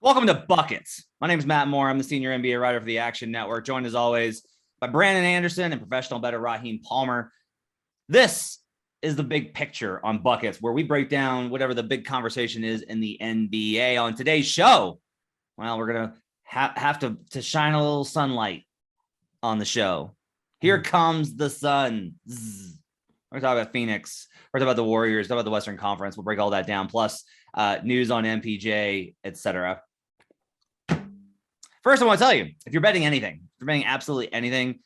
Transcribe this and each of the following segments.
Welcome to Buckets. My name is Matt Moore. I'm the senior NBA writer for the Action Network, joined as always by Brandon Anderson and professional bettor Raheem Palmer. This is the big picture on Buckets, where we break down whatever the big conversation is in the NBA. On today's show, well, we're going to have to shine a little sunlight on the show. Here comes the sun. Zzz. We're going to talk about Phoenix. We're going to talk about the Warriors, talk about the Western Conference. We'll break all that down, plus news on MPJ, etc. First, I want to tell you, if you're betting anything, if you're betting absolutely anything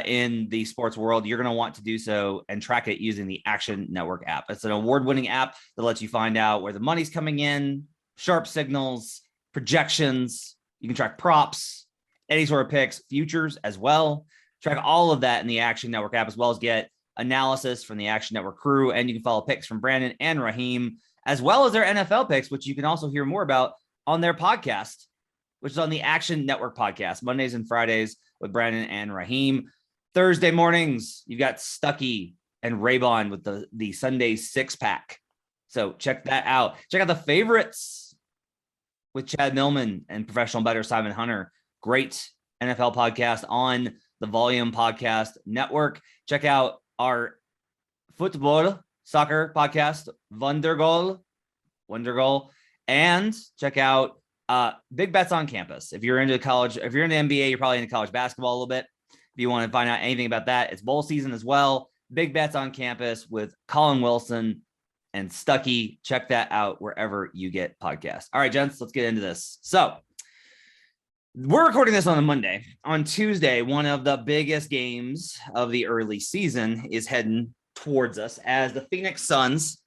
in the sports world, you're going to want to do so and track it using the Action Network app. It's an award-winning app that lets you find out where the money's coming in, sharp signals, projections. You can track props, any sort of picks, futures as well. Track all of that in the Action Network app, as well as get analysis from the Action Network crew. And you can follow picks from Brandon and Raheem, as well as their NFL picks, which you can also hear more about on their podcast, which is on the Action Network podcast, Mondays and Fridays with Brandon and Raheem. Thursday mornings, you've got Stuckey and Raybon with the Sunday six-pack. So check that out. Check out the favorites with Chad Millman and professional bettor Simon Hunter. Great NFL podcast on the Volume Podcast Network. Check out our football soccer podcast, Wondergoal, and check out Big Bets on Campus. If you're into college, if you're into NBA, you're probably into college basketball a little bit. If you want to find out anything about that, it's bowl season as well. Big Bets on Campus with Colin Wilson and Stuckey. Check that out wherever you get podcasts. All right, gents, let's get into this. So we're recording this on a Monday. On Tuesday, one of the biggest games of the early season is heading towards us as the Phoenix Suns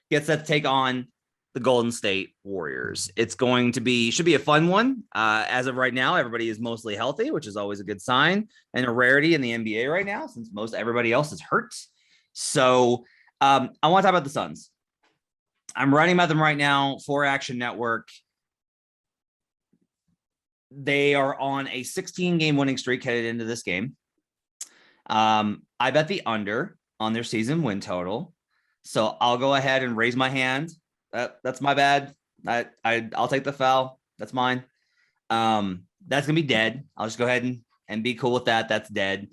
get set to take on the Golden State Warriors. It's going to be, should be a fun one. As of right now, everybody is mostly healthy, which is always a good sign and a rarity in the NBA right now, since most everybody else is hurt. So I want to talk about the Suns. I'm writing about them right now for Action Network. They are on a 16-game winning streak headed into this game. I bet the under on their season win total. So I'll go ahead and raise my hand. That's my bad. I'll take the foul. That's mine. That's gonna be dead. I'll just go ahead and be cool with that. That's dead.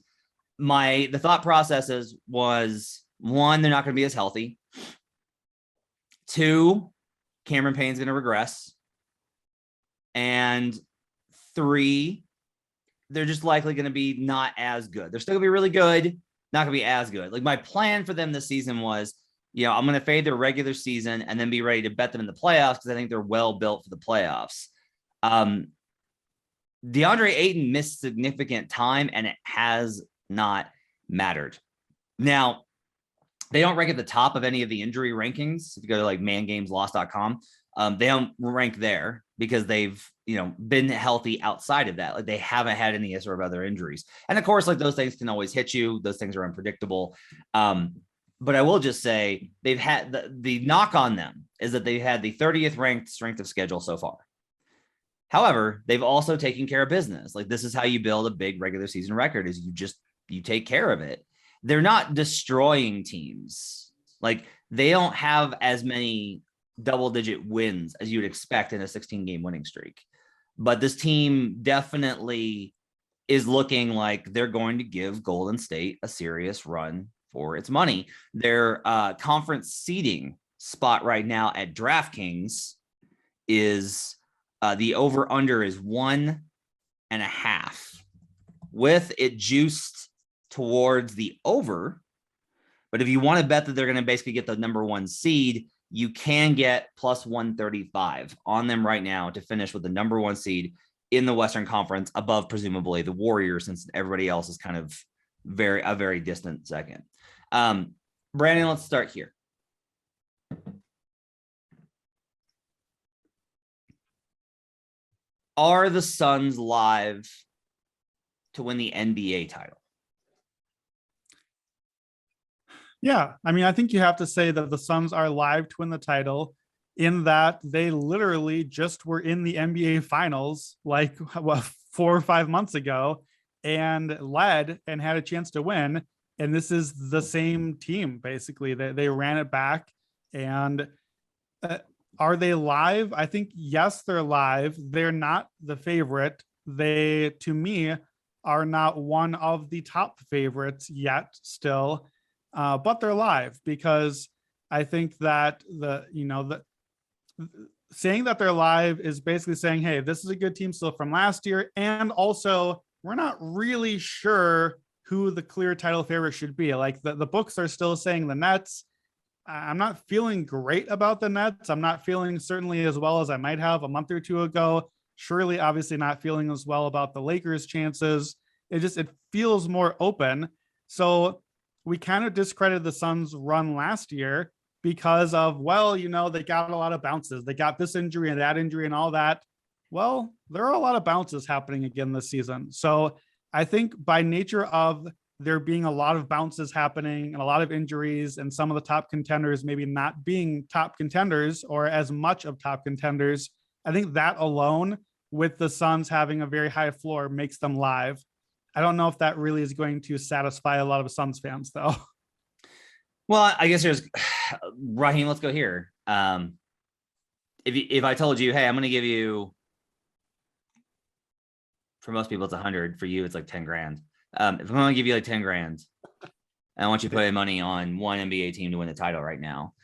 The thought processes was, one, they're not gonna be as healthy. Two, Cameron Payne's gonna regress. And three, they're just likely gonna be not as good. They're still gonna be really good, not gonna be as good. Like, my plan for them this season was, I'm going to fade their regular season and then be ready to bet them in the playoffs because I think they're well built for the playoffs. DeAndre Ayton missed significant time, and it has not mattered. Now, they don't rank at the top of any of the injury rankings. If you go to like mangameslost.com, they don't rank there because they've been healthy outside of that. Like, they haven't had any sort of other injuries. And of course, like, those things can always hit you. Those things are unpredictable. But I will just say they've had the knock on them is that they've had the 30th ranked strength of schedule so far. However, they've also taken care of business. Like, this is how you build a big regular season record, is you take care of it. They're not destroying teams. Like, they don't have as many double-digit wins as you'd expect in a 16-game winning streak. But this team definitely is looking like they're going to give Golden State a serious run for its money. Their conference seeding spot right now at DraftKings is the over-under is 1.5, with it juiced towards the over. But if you want to bet that they're going to basically get the number one seed, you can get plus 135 on them right now to finish with the number one seed in the Western Conference, above presumably the Warriors, since everybody else is kind of a very distant second. Brandon, let's start here. Are the Suns live to win the NBA title? Yeah, I mean, I think you have to say that the Suns are live to win the title, in that they literally just were in the NBA Finals like 4 or 5 months ago and led and had a chance to win. And this is the same team, basically. They ran it back. And Are they live? I think, yes, they're live. They're not the favorite. They, to me, are not one of the top favorites yet still, but they're live because I think that saying that they're live is basically saying, hey, this is a good team still from last year. And also, we're not really sure who the clear title favorite should be. Like the books are still saying the Nets. I'm not feeling great about the Nets. I'm not feeling certainly as well as I might have a month or two ago. Surely, obviously, not feeling as well about the Lakers' chances. It feels more open. So we kind of discredited the Suns' run last year because of, well, they got a lot of bounces. They got this injury and that injury and all that. Well, there are a lot of bounces happening again this season. So I think by nature of there being a lot of bounces happening and a lot of injuries and some of the top contenders maybe not being top contenders or as much of top contenders, I think that alone with the Suns having a very high floor makes them live. I don't know if that really is going to satisfy a lot of Suns fans though. Well, I guess there's Raheem. Let's go here. If I told you, hey, I'm going to give you, for most people it's 100, for you it's like 10 grand. If I'm going to give you like 10 grand, and I want you to put money on one NBA team to win the title right now,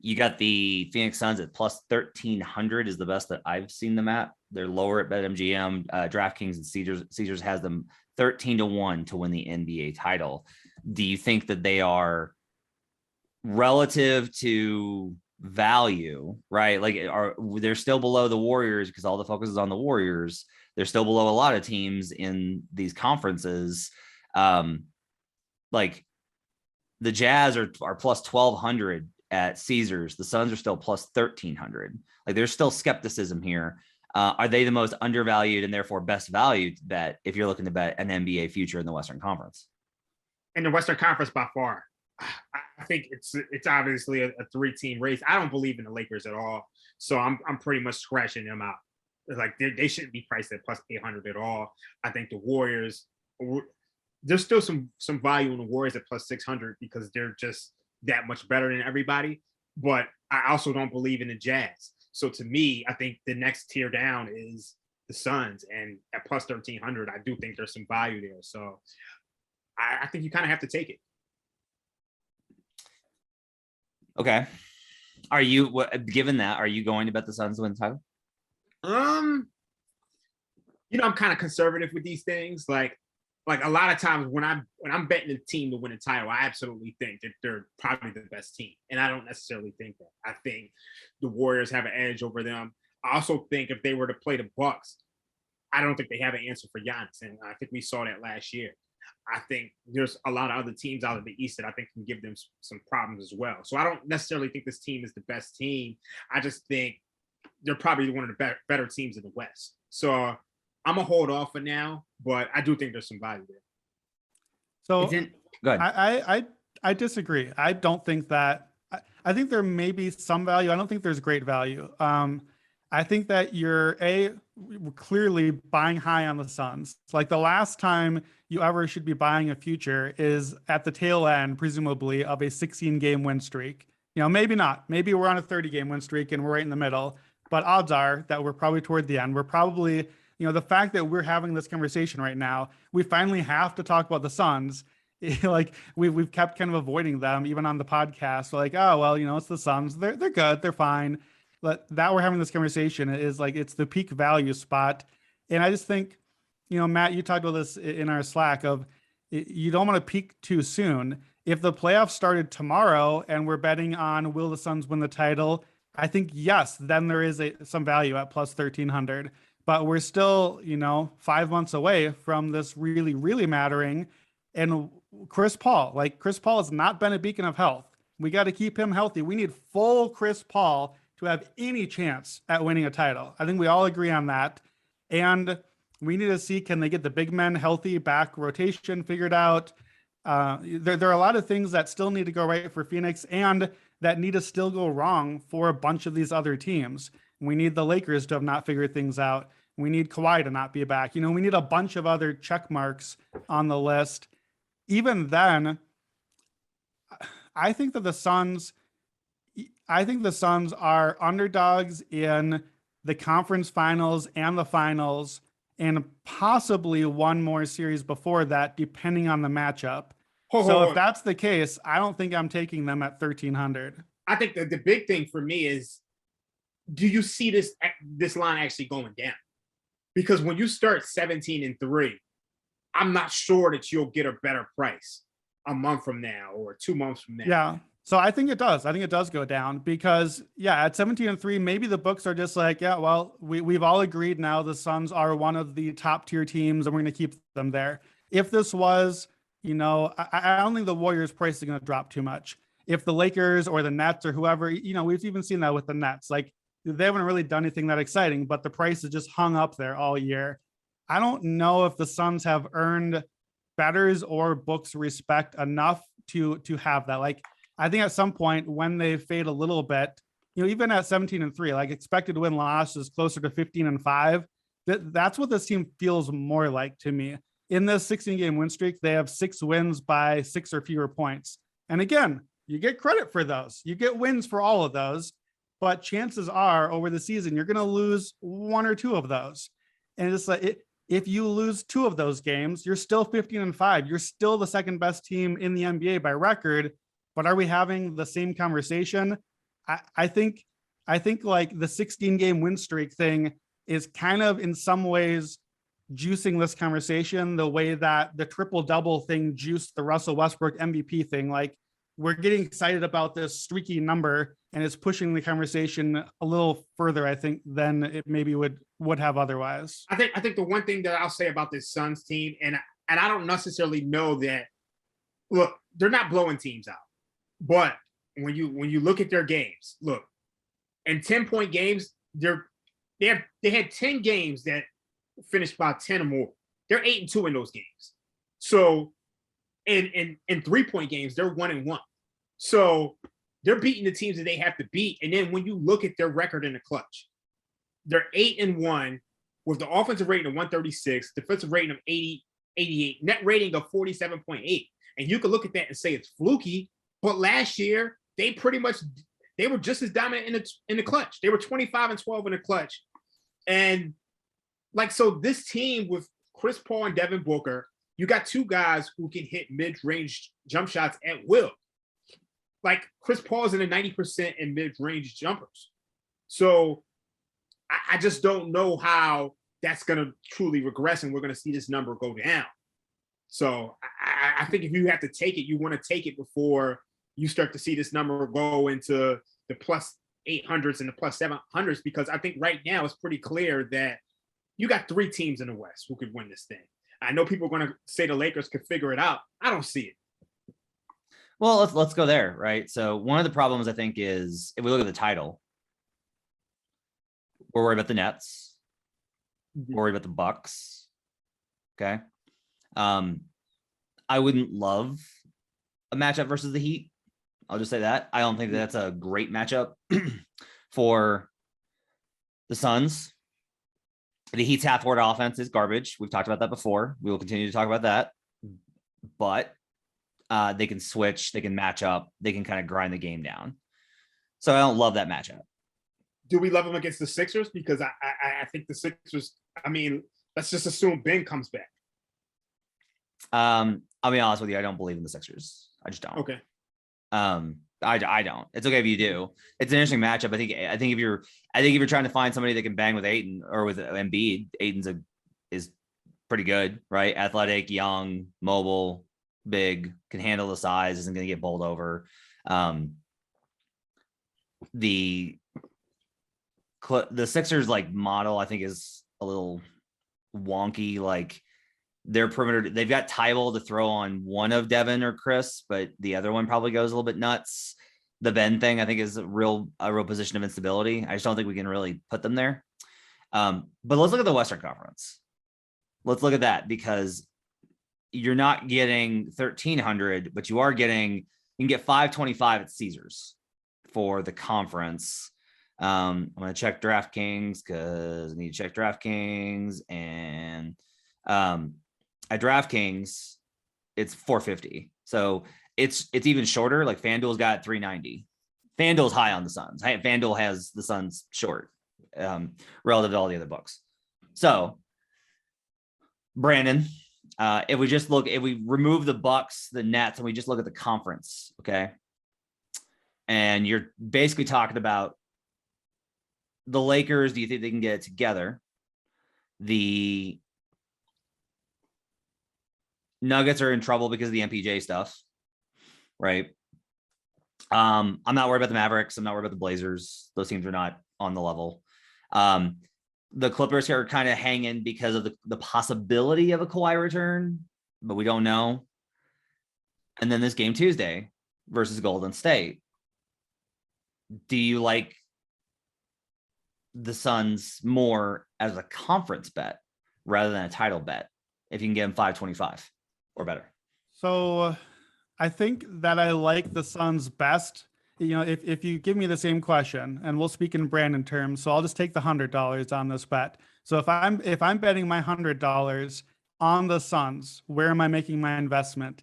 you got the Phoenix Suns at plus 1,300 is the best that I've seen them at. They're lower at BetMGM. DraftKings and Caesars has them 13-1 to win the NBA title. Do you think that they are relative to value, right? Like, they're still below the Warriors because all the focus is on the Warriors. They're still below a lot of teams in these conferences. Like the Jazz are plus 1,200 at Caesars. The Suns are still plus 1,300. Like there's still skepticism here. Are they the most undervalued and therefore best valued bet if you're looking to bet an NBA future in the Western Conference? In the Western Conference, by far. I think it's obviously a 3-team race. I don't believe in the Lakers at all, so I'm pretty much scratching them out. Like they shouldn't be priced at plus 800 at all. I think the Warriors, there's still some value in the Warriors at plus 600 because they're just that much better than everybody. But I also don't believe in the Jazz. So to me, I think the next tier down is the Suns, and at plus 1,300, I do think there's some value there. So I think you kind of have to take it. Okay. Are you, given that, are you going to bet the Suns win the title? I'm kind of conservative with these things. Like a lot of times when I'm betting a team to win a title, I absolutely think that they're probably the best team, and I don't necessarily think that. I think the Warriors have an edge over them. I also think if they were to play the Bucks, I don't think they have an answer for Giannis, and I think we saw that last year. I think there's a lot of other teams out of the East that I think can give them some problems as well. So I don't necessarily think this team is the best team. I just think they're probably one of the better teams in the West. So I'm going to hold off for now, but I do think there's some value there. So go ahead. I disagree. I don't think that. I think there may be some value. I don't think there's great value. I think that you're clearly buying high on the Suns. It's like the last time you ever should be buying a future is at the tail end, presumably, of a 16-game win streak. Maybe not. Maybe we're on a 30-game win streak and we're right in the middle. But odds are that we're probably toward the end. We're probably, the fact that we're having this conversation right now, we finally have to talk about the Suns. Like we've kept kind of avoiding them even on the podcast. So like, oh, well, it's the Suns. They're good. They're fine. But that we're having this conversation is like, it's the peak value spot. And I just think, Matt, you talked about this in our Slack of you don't want to peak too soon. If the playoffs started tomorrow and we're betting on will the Suns win the title, I think, yes, then there is some value at plus 1,300. But we're still, 5 months away from this really, really mattering. And Chris Paul has not been a beacon of health. We got to keep him healthy. We need full Chris Paul to have any chance at winning a title. I think we all agree on that. And we need to see, can they get the big men healthy, back rotation figured out? There are a lot of things that still need to go right for Phoenix and that need to still go wrong for a bunch of these other teams. We need the Lakers to have not figured things out. We need Kawhi to not be back. We need a bunch of other check marks on the list. Even then, I think that the Suns, I think the Suns are underdogs in the conference finals and the finals, and possibly one more series before that, depending on the matchup. So if that's the case, I don't think I'm taking them at 1,300. I think the big thing for me is, do you see this line actually going down? Because when you start 17-3, I'm not sure that you'll get a better price a month from now or 2 months from now. Yeah. So I think it does. I think it does go down because, yeah, at 17-3, maybe the books are just like, yeah, well, we've all agreed now the Suns are one of the top tier teams and we're going to keep them there. If this was, I don't think the Warriors' price is going to drop too much. If the Lakers or the Nets or whoever, we've even seen that with the Nets, like they haven't really done anything that exciting, but the price is just hung up there all year. I don't know if the Suns have earned bettors or books respect enough to have that. Like, I think at some point when they fade a little bit, even at 17-3, like expected win loss is closer to 15-5. That's what this team feels more like to me. In this 16-game win streak, they have 6 wins by 6 or fewer points. And again, you get credit for those. You get wins for all of those, but chances are over the season, you're going to lose 1 or 2 of those. And it's like, if you lose 2 of those games, you're still 15-5. You're still the second best team in the NBA by record. But are we having the same conversation? I think like the 16-game win streak thing is kind of in some ways juicing this conversation the way that the triple-double thing juiced the Russell Westbrook MVP thing. Like, we're getting excited about this streaky number and it's pushing the conversation a little further, I think, than it maybe would have otherwise. I think the one thing that I'll say about this Suns team, and I don't necessarily know that, look, they're not blowing teams out. But when you look at their games, look, in 10-point games, they had 10 games that finished by 10 or more. They're 8-2 in those games. So in 3-point games, they're 1-1. So they're beating the teams that they have to beat. And then when you look at their record in the clutch, they're 8-1 with the offensive rating of 136, defensive rating of 88, net rating of 47.8. And you can look at that and say it's fluky. But last year, they were just as dominant in the clutch. They were 25-12 in the clutch. And so this team with Chris Paul and Devin Booker, you got 2 guys who can hit mid-range jump shots at will. Like, Chris Paul's in the 90% in mid-range jumpers. So I just don't know how that's going to truly regress and we're going to see this number go down. So I think if you have to take it, you want to take it before you start to see this number go into the plus 800s and the plus 700s, because I think right now it's pretty clear that you got 3 teams in the West who could win this thing. I know people are going to say the Lakers could figure it out. I don't see it. Well, let's go there, right? So one of the problems I think is if we look at the title, we're worried about the Nets, we're worried about the Bucks. Okay. I wouldn't love a matchup versus the Heat. I'll just say that. I don't think that's a great matchup for the Suns. The Heat's half-court offense is garbage. We've talked about that before. We will continue to talk about that. But they can switch, they can match up, they can kind of grind the game down. So I don't love that matchup. Do we love them against the Sixers? Because I think the Sixers, let's just assume Ben comes back. I'll be honest with you, I don't believe in the Sixers. I just don't. Okay. I don't. It's okay if you do. It's an interesting matchup. I think if you're trying to find somebody that can bang with Ayton or with Embiid, Ayton's is pretty good, right? Athletic, young, mobile, big, can handle the size, isn't going to get bowled over. The Sixers like model, I think, is a little wonky. Like, their perimeter, they've got Tybal to throw on one of Devin or Chris, but the other one probably goes a little bit nuts. The Ben thing, I think, is a real position of instability. I just don't think we can really put them there. But let's look at the Western Conference. Let's look at that, because you're not getting 1,300, but you can get 525 at Caesars for the conference. I'm going to check DraftKings because I need to check DraftKings, and at DraftKings, it's 450. So it's even shorter. Like FanDuel's got 390 FanDuel's high on the Suns. FanDuel has the Suns short relative to all the other books. So, Brandon, if we remove the Bucks, the Nets, and we just look at the conference, okay? And you're basically talking about the Lakers. Do you think they can get it together? The Nuggets are in trouble because of the MPJ stuff, right? I'm not worried about the Mavericks. I'm not worried about the Blazers. Those teams are not on the level. The Clippers are kind of hanging because of the possibility of a Kawhi return, but we don't know. And then this game Tuesday versus Golden State. Do you like the Suns more as a conference bet rather than a title bet if you can get them 525 or better? So I think that I like the Suns best. If you give me the same question, and we'll speak in Brandon terms, so I'll just take the $100 on this bet. So if I'm betting my $100 on the Suns, where am I making my investment?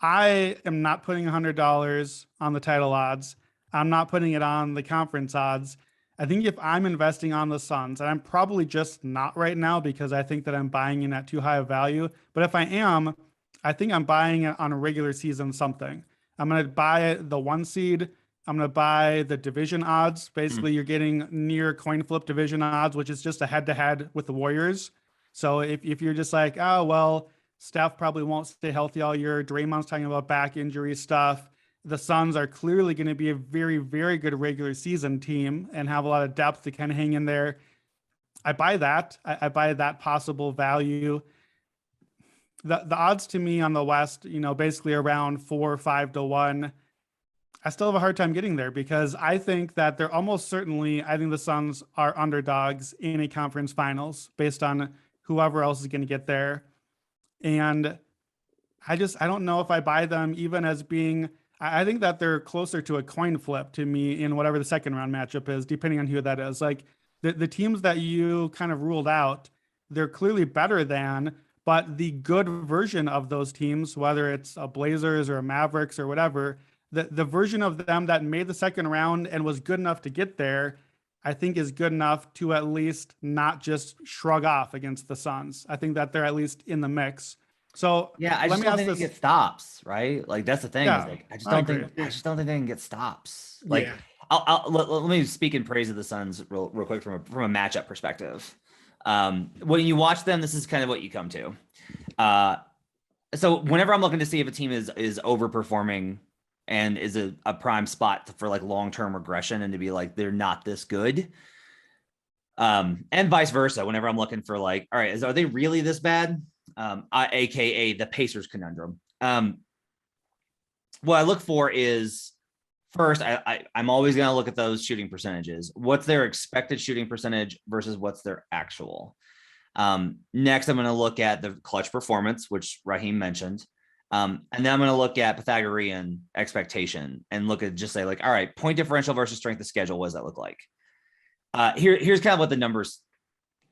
I am not putting $100 on the title odds. I'm not putting it on the conference odds. I think if I'm investing on the Suns, and I'm probably just not right now because I think that I'm buying in at too high a value, but if I am, I think I'm buying it on a regular season something. I'm going to buy the 1 seed. I'm going to buy the division odds. Basically, you're getting near coin flip division odds, which is just a head-to-head with the Warriors. So if you're just like, oh, well, Steph probably won't stay healthy all year. Draymond's talking about back injury stuff. The Suns are clearly going to be a very, very good regular season team and have a lot of depth to kind of hang in there. I buy that. I buy that possible value. The odds to me on the West, basically around 4 or 5 to 1. I still have a hard time getting there because I think that they're almost certainly, I think the Suns are underdogs in a conference finals based on whoever else is going to get there. And I don't know if I buy them even as being, I think that they're closer to a coin flip to me in whatever the second round matchup is, depending on who that is. Like the teams that you kind of ruled out, they're clearly better than, but the good version of those teams, whether it's a Blazers or a Mavericks or whatever, the version of them that made the second round and was good enough to get there, I think is good enough to at least not just shrug off against the Suns. I think that they're at least in the mix. So yeah, I just don't think they get stops, right? Like that's the thing. Yeah, is like I just don't think they can get stops. Like let me speak in praise of the Suns real quick from a matchup perspective. When you watch them, this is kind of what you come to. So whenever I'm looking to see if a team is overperforming and is a prime spot for like long-term regression and to be like they're not this good, and vice versa, whenever I'm looking for like, all right, are they really this bad? AKA the Pacers conundrum. What I look for is first, I'm always going to look at those shooting percentages. What's their expected shooting percentage versus what's their actual? Next, I'm going to look at the clutch performance, which Raheem mentioned. And then I'm going to look at Pythagorean expectation and look at just say like, all right, point differential versus strength of schedule. What does that look like? Here's kind of what the numbers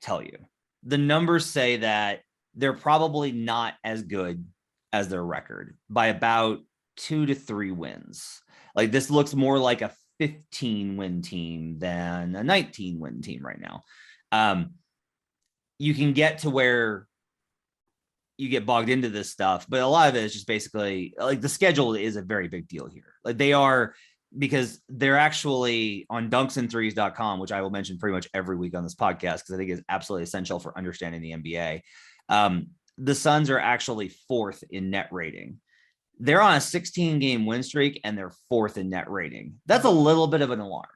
tell you. The numbers say that they're probably not as good as their record by about 2 to 3 wins. Like this looks more like a 15-win team than a 19-win team right now. You can get to where you get bogged into this stuff, but a lot of it is just basically like the schedule is a very big deal here. Like they are, because they're actually on dunksandthrees.com, which I will mention pretty much every week on this podcast because I think is absolutely essential for understanding the NBA. The Suns are actually 4th in net rating. They're on a 16-game win streak and they're 4th in net rating. That's a little bit of an alarm.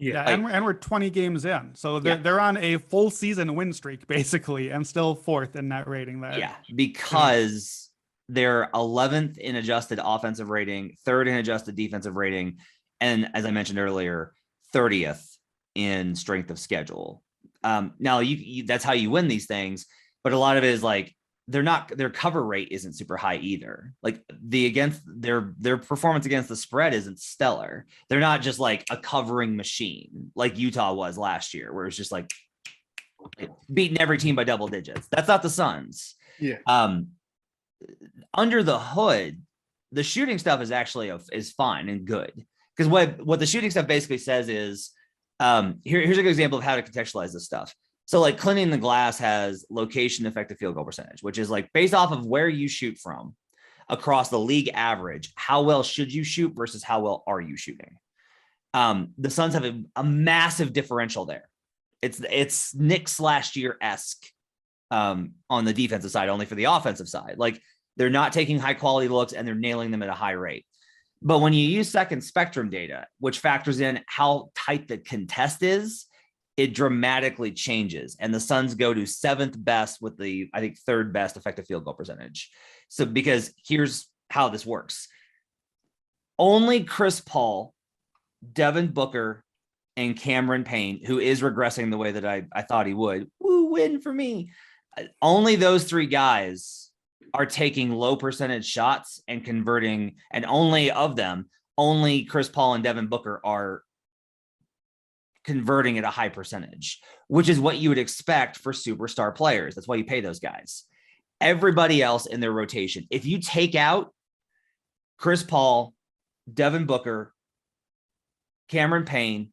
Yeah, and we're 20 games in, so they're on a full season win streak basically, and still 4th in net rating there. Yeah, because they're 11th in adjusted offensive rating, 3rd in adjusted defensive rating, and as I mentioned earlier, 30th in strength of schedule. Now you that's how you win these things, but a lot of it is like their cover rate isn't super high either. Like their performance against the spread isn't stellar. They're not just like a covering machine like Utah was last year, where it's just like beating every team by double digits. That's not the Suns. Yeah. Under the hood, the shooting stuff is actually is fine and good Because what the shooting stuff basically says is, here's a good example of how to contextualize this stuff. So like cleaning the glass has location effective field goal percentage, which is like based off of where you shoot from across the league average, how well should you shoot versus how well are you shooting? The Suns have a massive differential there. It's Knicks last year-esque on the defensive side, only for the offensive side. Like they're not taking high quality looks and they're nailing them at a high rate. But when you use second spectrum data, which factors in how tight the contest is, it dramatically changes. And the Suns go to 7th best with the, I think, 3rd best effective field goal percentage. So because here's how this works. Only Chris Paul, Devin Booker, and Cameron Payne, who is regressing the way that I thought he would, win for me. Only those 3 guys are taking low percentage shots and converting, and only of them, only Chris Paul and Devin Booker are converting at a high percentage, which is what you would expect for superstar players. That's why you pay those guys. Everybody else in their rotation, if you take out Chris Paul, Devin Booker, Cameron Payne,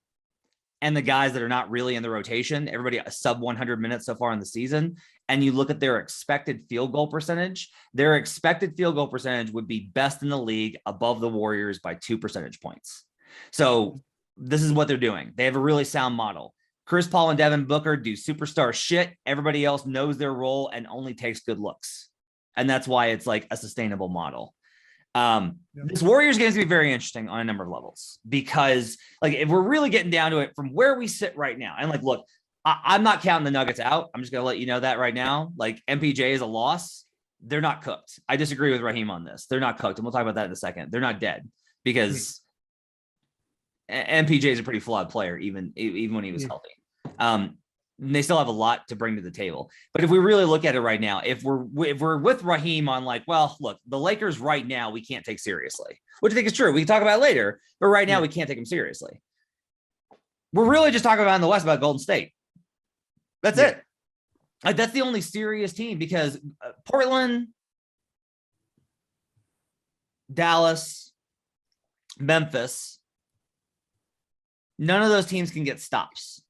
and the guys that are not really in the rotation, everybody sub 100 minutes so far in the season, and you look at their expected field goal percentage, their expected field goal percentage would be best in the league above the Warriors by 2 percentage points. So this is what they're doing. They have a really sound model. Chris Paul and Devin Booker do superstar shit. Everybody else knows their role and only takes good looks. And that's why it's like a sustainable model. This Warriors game is going to be very interesting on a number of levels, because like if we're really getting down to it from where we sit right now, and like, look, I'm not counting the Nuggets out. I'm just going to let you know that right now. Like MPJ is a loss. They're not cooked. I disagree with Raheem on this. They're not cooked. And we'll talk about that in a second. They're not dead, because MPJ is a pretty flawed player, even when he was healthy. They still have a lot to bring to the table. But if we really look at it right now, if we're with Raheem on like, well, look, the Lakers right now we can't take seriously, which I think is true. We can talk about it later, but right now we can't take them seriously. We're really just talking about in the West about Golden State. That's it. Like that's the only serious team, because Portland, Dallas, Memphis, none of those teams can get stops.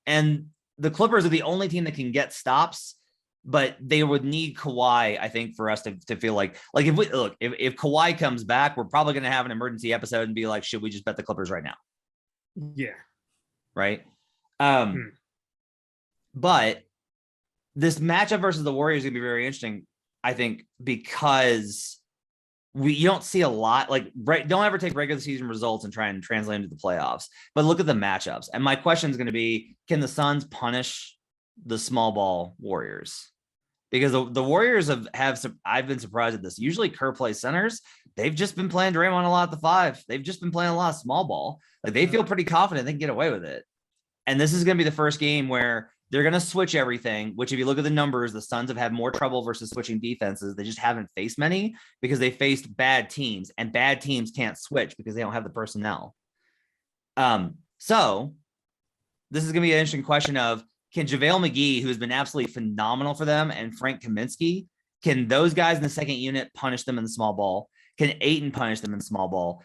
And the Clippers are the only team that can get stops, but they would need Kawhi, I think, for us to feel like if Kawhi comes back, we're probably going to have an emergency episode and be like, should we just bet the Clippers right now? Yeah. Right. But this matchup versus the Warriors is going to be very interesting, I think, because you don't see a lot, like, don't ever take regular season results and try and translate them to the playoffs, but look at the matchups. And my question is going to be, can the Suns punish the small ball Warriors? Because the Warriors have I've been surprised at this. Usually Kerr plays centers. They've just been playing Draymond a lot at the 5. They've just been playing a lot of small ball. Like they feel pretty confident they can get away with it. And this is going to be the first game where they're going to switch everything, which if you look at the numbers, the Suns have had more trouble versus switching defenses. They just haven't faced many because they faced bad teams, and bad teams can't switch because they don't have the personnel. So this is going to be an interesting question of, can JaVale McGee, who's been absolutely phenomenal for them, and Frank Kaminsky, can those guys in the second unit punish them in the small ball? Can Ayton punish them in small ball?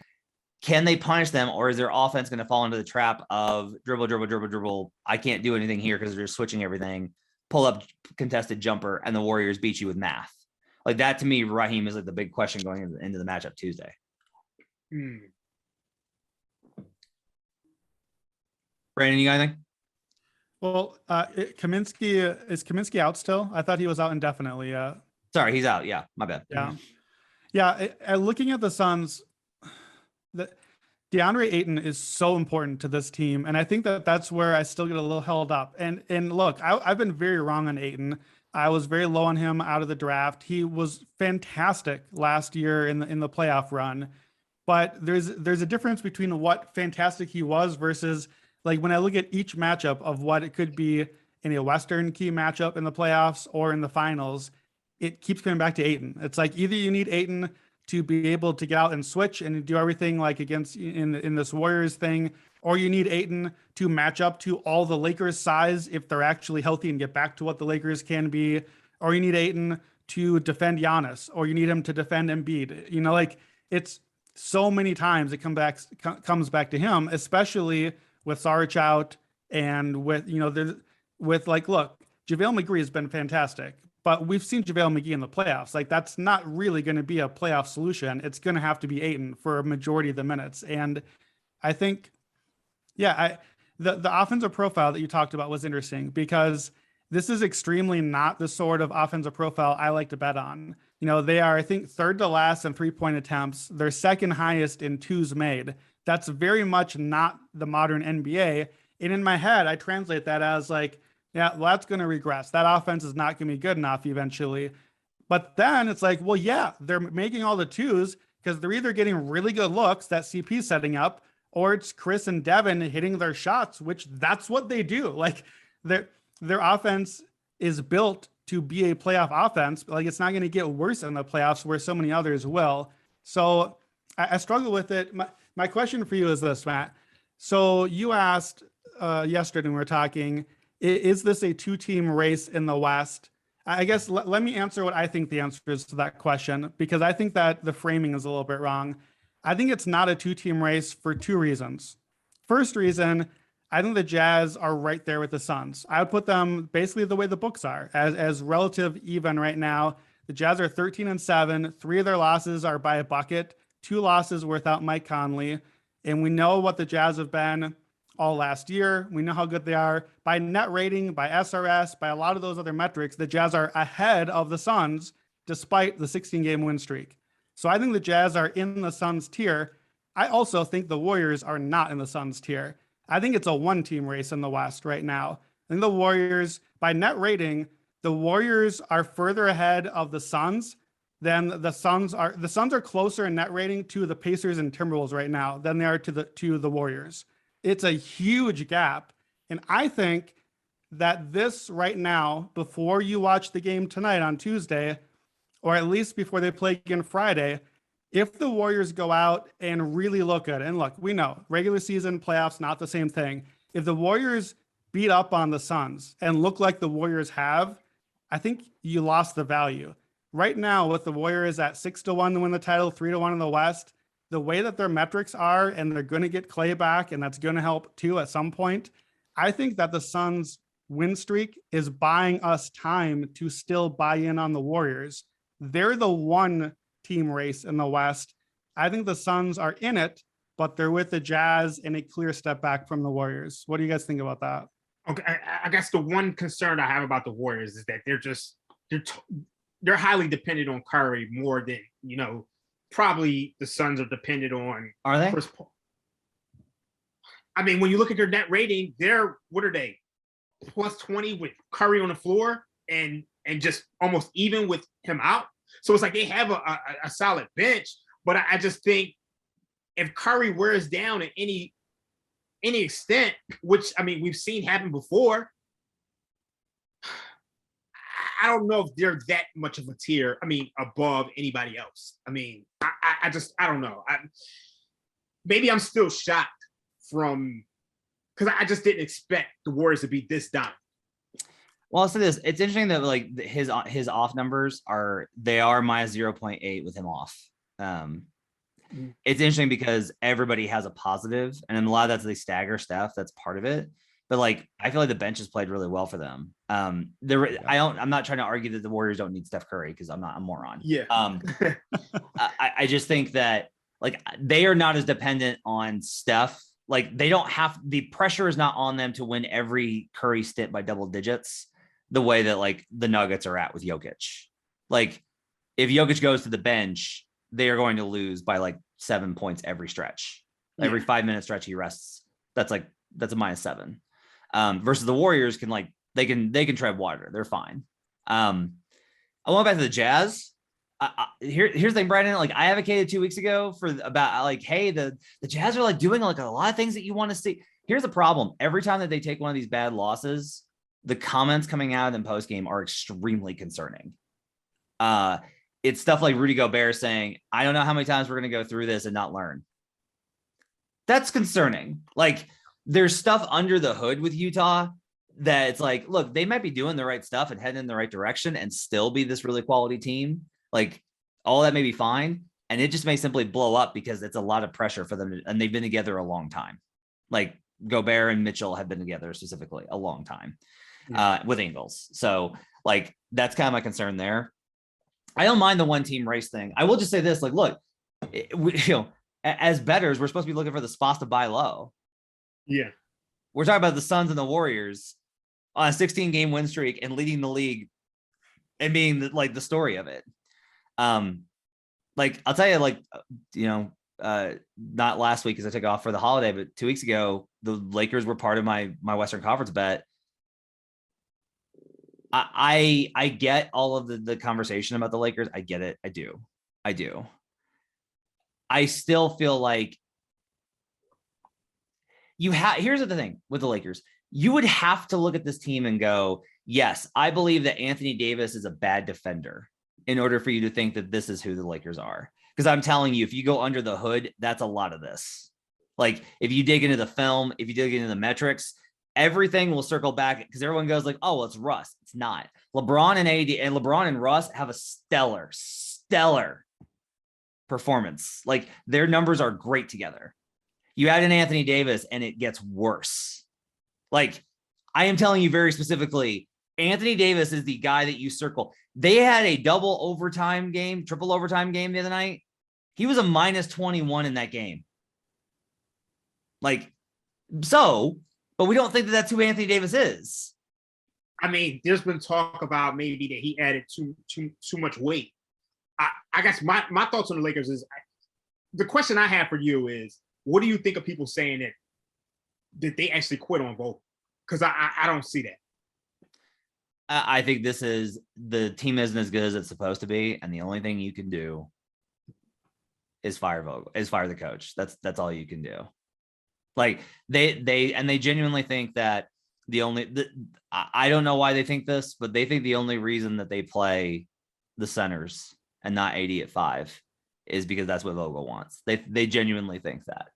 Can they punish them, or is their offense going to fall into the trap of dribble, dribble, dribble, dribble? I can't do anything here because they're just switching everything, pull up contested jumper, and the Warriors beat you with math. Like that to me, Raheem, is like the big question going into the matchup Tuesday. Brandon, you got anything? Well, is Kaminsky out still? I thought he was out indefinitely. Sorry, he's out. Yeah, my bad. Yeah. Looking at the Suns, DeAndre Ayton is so important to this team, and I think that's where I still get a little held up. And look, I've been very wrong on Ayton. I was very low on him out of the draft. He was fantastic last year in the playoff run, but there's a difference between what fantastic he was versus, like, when I look at each matchup of what it could be in a Western key matchup in the playoffs or in the finals, it keeps coming back to Ayton. It's like either you need Ayton to be able to get out and switch and do everything like against in this Warriors thing, or you need Ayton to match up to all the Lakers' size if they're actually healthy and get back to what the Lakers can be, or you need Ayton to defend Giannis, or you need him to defend Embiid. You know, like it's so many times it comes back to him, especially with Sarich out and with, with like, look, JaVale McGree has been fantastic, but we've seen JaVale McGee in the playoffs. Like, that's not really going to be a playoff solution. It's going to have to be Ayton for a majority of the minutes. And I think, the offensive profile that you talked about was interesting because this is extremely not the sort of offensive profile I like to bet on. They are, I think, third to last in 3-point attempts. They're second highest in twos made. That's very much not the modern NBA. And in my head, I translate that as like, yeah, well, that's going to regress. That offense is not going to be good enough eventually. But then it's like, well, yeah, they're making all the twos because they're either getting really good looks that CP's setting up, or it's Chris and Devin hitting their shots, which that's what they do. Like, their offense is built to be a playoff offense. Like, it's not going to get worse in the playoffs where so many others will. So I struggle with it. My question for you is this, Matt. So you asked yesterday when we were talking, is this a 2-team race in the West? I guess let me answer what I think the answer is to that question, because I think that the framing is a little bit wrong. I think it's not a 2-team race for 2 reasons. First reason, I think the Jazz are right there with the Suns. I would put them basically the way the books are, as relative even right now. The Jazz are 13-7. 3 of their losses are by a bucket. 2 losses without Mike Conley. And we know what the Jazz have been all last year. We know how good they are. By net rating, by SRS, by a lot of those other metrics, the Jazz are ahead of the Suns despite the 16-game win streak. So I think the Jazz are in the Suns tier. I also think the Warriors are not in the Suns tier. I think it's a 1-team race in the West right now. I think the Warriors, by net rating, the Warriors are further ahead of the Suns than the Suns are. The Suns are closer in net rating to the Pacers and Timberwolves right now than they are to the Warriors. It's a huge gap. And I think that this right now, before you watch the game tonight on Tuesday, or at least before they play again Friday, if the Warriors go out and really look good, and look, we know regular season playoffs, not the same thing. If the Warriors beat up on the Suns and look like the Warriors have, I think you lost the value. Right now, with the Warriors at 6-1 to win the title, 3-1 in the West, the way that their metrics are, and they're going to get Clay back, and that's going to help too at some point. I think that the Suns win streak is buying us time to still buy in on the Warriors. They're the 1-team race in the West. I think the Suns are in it, but they're with the Jazz in a clear step back from the Warriors. What do you guys think about that? Okay, I guess the one concern I have about the Warriors is that they're highly dependent on Curry more than, probably the Suns are dependent on. Are they? Chris Paul. I mean, when you look at their net rating, what are they? Plus 20 with Curry on the floor and just almost even with him out. So it's like they have a solid bench, but I just think if Curry wears down at any extent, which, I mean, we've seen happen before, I don't know if they're that much of a tier, above anybody else. I mean, I don't know. Maybe I'm still shocked because I just didn't expect the Warriors to be this dominant. Well, I'll say this. It's interesting that like his off numbers are minus 0.8 with him off. It's interesting because everybody has a positive, and a lot of that's they stagger Steph. That's part of it. But like, I feel like the bench has played really well for them. I'm not trying to argue that the Warriors don't need Steph Curry because I'm not a moron. Yeah. I just think that like they are not as dependent on Steph. Like they don't have the pressure is not on them to win every Curry stint by double digits the way that like the Nuggets are at with Jokic. Like if Jokic goes to the bench, they are going to lose by like 7 points every stretch. Every 5-minute stretch he rests. That's a -7. Versus the Warriors they can tread water. They're fine. I went back to the Jazz. Here's the thing, Brandon. Like I advocated 2 weeks ago about like, hey, the Jazz are like doing like a lot of things that you want to see. Here's the problem. Every time that they take one of these bad losses, the comments coming out of them post game are extremely concerning. It's stuff like Rudy Gobert saying, I don't know how many times we're going to go through this and not learn. That's concerning. Like there's stuff under the hood with Utah that it's like, look, they might be doing the right stuff and heading in the right direction and still be this really quality team. Like all that may be fine, and it just may simply blow up because it's a lot of pressure for them, and they've been together a long time. Like Gobert and Mitchell have been together specifically a long time with Ingles. So like that's kind of my concern there. I don't mind the one team race thing. I will just say this: like, look, as bettors, we're supposed to be looking for the spots to buy low. Yeah, we're talking about the Suns and the Warriors on a 16-game win streak and leading the league and being the story of it. Like I'll tell you, like, not last week because I took off for the holiday, but 2 weeks ago, the Lakers were part of my Western Conference bet. I get all of the conversation about the Lakers. I get it. I do. I still feel like here's the thing with the Lakers. You would have to look at this team and go, yes, I believe that Anthony Davis is a bad defender in order for you to think that this is who the Lakers are. Because I'm telling you, if you go under the hood, that's a lot of this. Like if you dig into the film, if you dig into the metrics, everything will circle back because everyone goes like, oh, well, it's Russ. It's not. LeBron and AD and LeBron and Russ have a stellar performance. Like their numbers are great together. You add in Anthony Davis and it gets worse. Like I am telling you very specifically, Anthony Davis is the guy that you circle. They had a triple overtime game the other night. He was a minus 21 in that game. Like, so, but we don't think that that's who Anthony Davis is. I mean, there's been talk about maybe that he added too much weight. I guess my thoughts on the Lakers is the question I have for you is, what do you think of people saying that they actually quit on Vogel? Because I don't see that. I think the team isn't as good as it's supposed to be, and the only thing you can do is fire the coach. That's all you can do. Like they genuinely think that I don't know why they think this, but they think the only reason that they play the centers and not 80 at 5 is because that's what Vogel wants. They genuinely think that.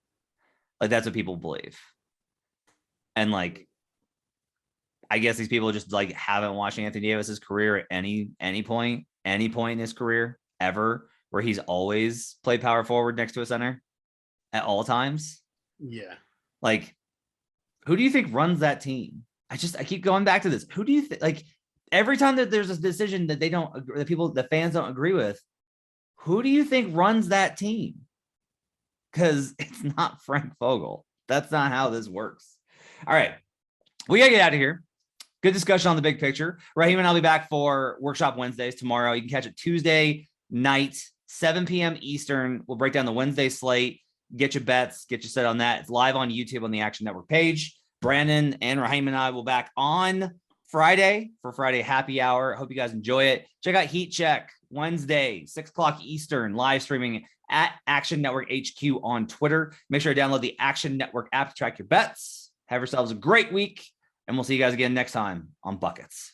Like that's what people believe. And like I guess these people just like haven't watched Anthony Davis's career at any point in his career ever, where he's always played power forward next to a center at all times. Yeah. Like, who do you think runs that team? I keep going back to this. Who do you think, like, every time that there's a decision that the fans don't agree with, who do you think runs that team? Because it's not Frank Vogel. That's not how this works. All right. We got to get out of here. Good discussion on the big picture. Raheem and I'll be back for Workshop Wednesdays tomorrow. You can catch it Tuesday night, 7 p.m. Eastern. We'll break down the Wednesday slate, get your bets, get you set on that. It's live on YouTube on the Action Network page. Brandon and Raheem and I will back on Friday for Friday happy hour. Hope you guys enjoy it. Check out Heat Check Wednesday, 6 o'clock Eastern, live streaming at Action Network HQ on Twitter. Make sure to download the Action Network app to track your bets. Have yourselves a great week, and we'll see you guys again next time on Buckets.